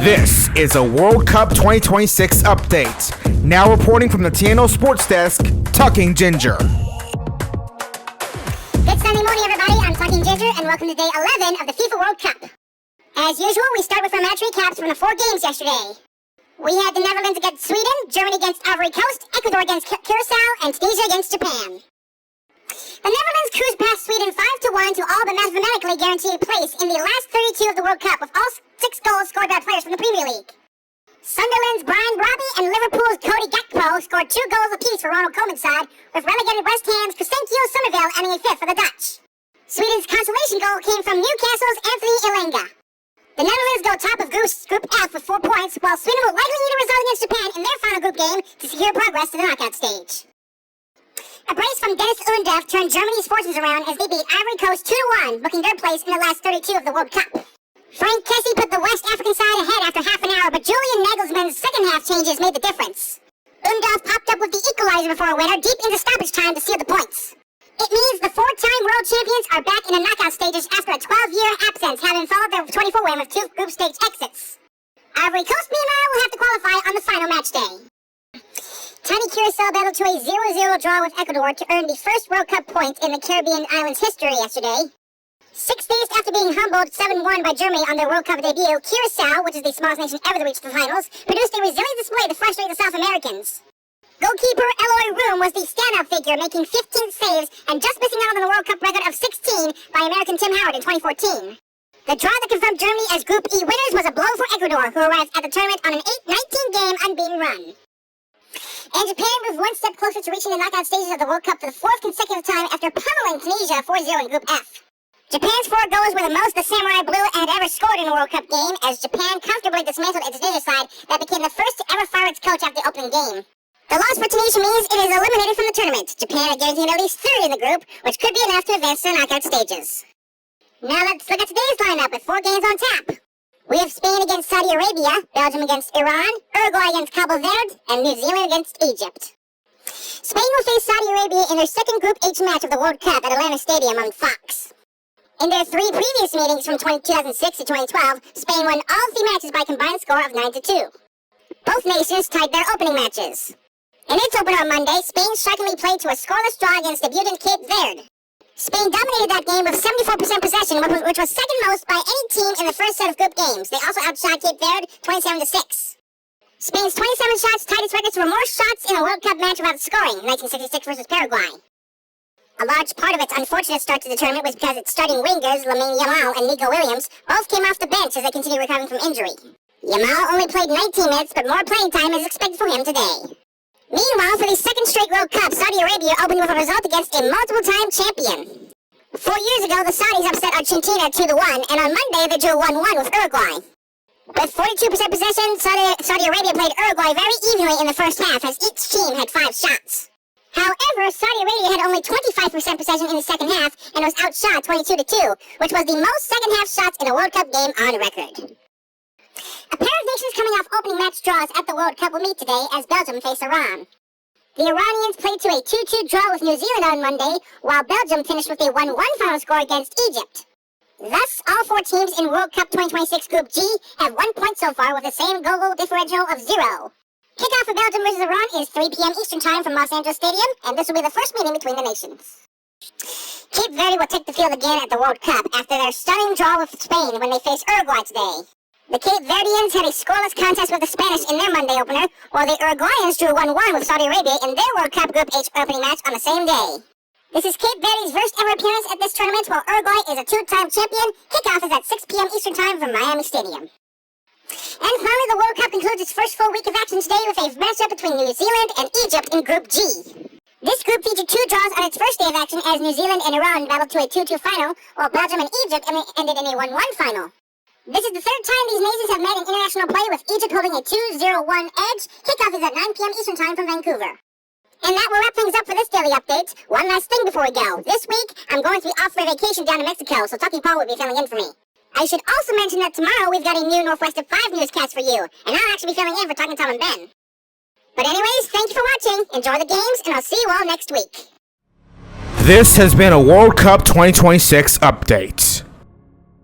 This is a World Cup 2026 update. Now reporting from the TNO Sports Desk, Talking Ginger. Good Sunday morning, everybody. I'm Talking Ginger, and welcome to day 11 of the FIFA World Cup. As usual, we start with our match recaps from the 4 games yesterday. We had the Netherlands against Sweden, Germany against Ivory Coast, Ecuador against Curacao, and Tunisia against Japan. The Netherlands cruised past Sweden 5-1 to all but mathematically guarantee a place in the last 32 of the World Cup, with all 6 goals scored by players from the Premier League. Sunderland's Brian Brobby and Liverpool's Cody Gakpo scored 2 goals apiece for Ronald Koeman's side, with relegated West Ham's Crescentio Somerville ending in 5th for the Dutch. Sweden's consolation goal came from Newcastle's Anthony Elanga. The Netherlands go top of Group F with 4 points, while Sweden will likely need a result against Japan in their final group game to secure progress to the knockout stage. A brace from Dennis Undorf turned Germany's fortunes around as they beat Ivory Coast 2-1, booking their place in the last 32 of the World Cup. Frank Kessie put the West African side ahead after half an hour, but Julian Nagelsmann's second half changes made the difference. Undorf popped up with the equalizer before a winner deep into stoppage time to seal the points. It means the 4-time world champions are back in the knockout stages after a 12-year absence, having followed their 24 win with 2 group stage exits. Ivory Coast, meanwhile, will have to qualify on the final match day. Tiny Curacao battled to a 0-0 draw with Ecuador to earn the first World Cup point in the Caribbean islands' history yesterday. 6 days after being humbled 7-1 by Germany on their World Cup debut, Curacao, which is the smallest nation ever to reach the finals, produced a resilient display to frustrate the South Americans. Goalkeeper Eloy Room was the standout figure, making 15 saves and just missing out on the World Cup record of 16 by American Tim Howard in 2014. The draw that confirmed Germany as Group E winners was a blow for Ecuador, who arrived at the tournament on an 19-game unbeaten run. And Japan moved 1 step closer to reaching the knockout stages of the World Cup for the 4th consecutive time after pummeling Tunisia 4-0 in Group F. Japan's 4 goals were the most the Samurai Blue had ever scored in a World Cup game, as Japan comfortably dismantled its Tunisia side that became the first to ever fire its coach after the opening game. The loss for Tunisia means it is eliminated from the tournament. Japan are guaranteed at least 3rd in the group, which could be enough to advance to the knockout stages. Now let's look at today's lineup with 4 games on tap. We have Spain against Saudi Arabia, Belgium against Iran, Uruguay against Cabo Verde, and New Zealand against Egypt. Spain will face Saudi Arabia in their second Group H match of the World Cup at Atlanta Stadium on Fox. In their 3 previous meetings from 2006 to 2012, Spain won all 3 matches by a combined score of 9-2. Both nations tied their opening matches. In its opener on Monday, Spain shockingly played to a scoreless draw against debutant Cape Verde. Spain dominated that game with 74% possession, which was second most by any team in the first set of group games. They also outshot Cape Verde 27-6. Spain's 27 shots tied its records for more shots in a World Cup match without scoring, 1966 versus Paraguay. A large part of its unfortunate start to the tournament was because its starting wingers, Lamine Yamal and Nico Williams, both came off the bench as they continue recovering from injury. Yamal only played 19 minutes, but more playing time is expected from him today. Meanwhile, for the second straight World Cup, Saudi Arabia opened with a result against a multiple-time champion. 4 years ago, the Saudis upset Argentina 2-1, and on Monday they drew 1-1 with Uruguay. With 42% possession, Saudi Arabia played Uruguay very evenly in the first half, as each team had 5 shots. However, Saudi Arabia had only 25% possession in the second half and was outshot 22-2, which was the most second-half shots in a World Cup game on record. A pair of nations coming off opening match draws at the World Cup will meet today as Belgium face Iran. The Iranians played to a 2-2 draw with New Zealand on Monday, while Belgium finished with a 1-1 final score against Egypt. Thus, all 4 teams in World Cup 2026 Group G have 1 point so far with the same goal differential of 0. Kickoff for Belgium versus Iran is 3 p.m. Eastern Time from Los Angeles Stadium, and this will be the first meeting between the nations. Cape Verde will take the field again at the World Cup after their stunning draw with Spain when they face Uruguay today. The Cape Verdeans had a scoreless contest with the Spanish in their Monday opener, while the Uruguayans drew 1-1 with Saudi Arabia in their World Cup Group H opening match on the same day. This is Cape Verde's first ever appearance at this tournament, while Uruguay is a 2-time champion. Kickoff is at 6 p.m. Eastern Time from Miami Stadium. And finally, the World Cup concludes its first full week of action today with a matchup between New Zealand and Egypt in Group G. This group featured 2 draws on its first day of action as New Zealand and Iran battled to a 2-2 final, while Belgium and Egypt ended in a 1-1 final. This is the 3rd time these nations have met in international play, with Egypt holding a 2-0-1 edge. Kickoff is at 9 p.m. Eastern Time from Vancouver. And that will wrap things up for this daily update. One last thing before we go. This week, I'm going to be off for a vacation down to Mexico, so Talking Paul will be filling in for me. I should also mention that tomorrow we've got a new Northwest of 5 newscast for you, and I'll actually be filling in for Talking Tom and Ben. But anyways, thank you for watching, enjoy the games, and I'll see you all next week. This has been a World Cup 2026 update.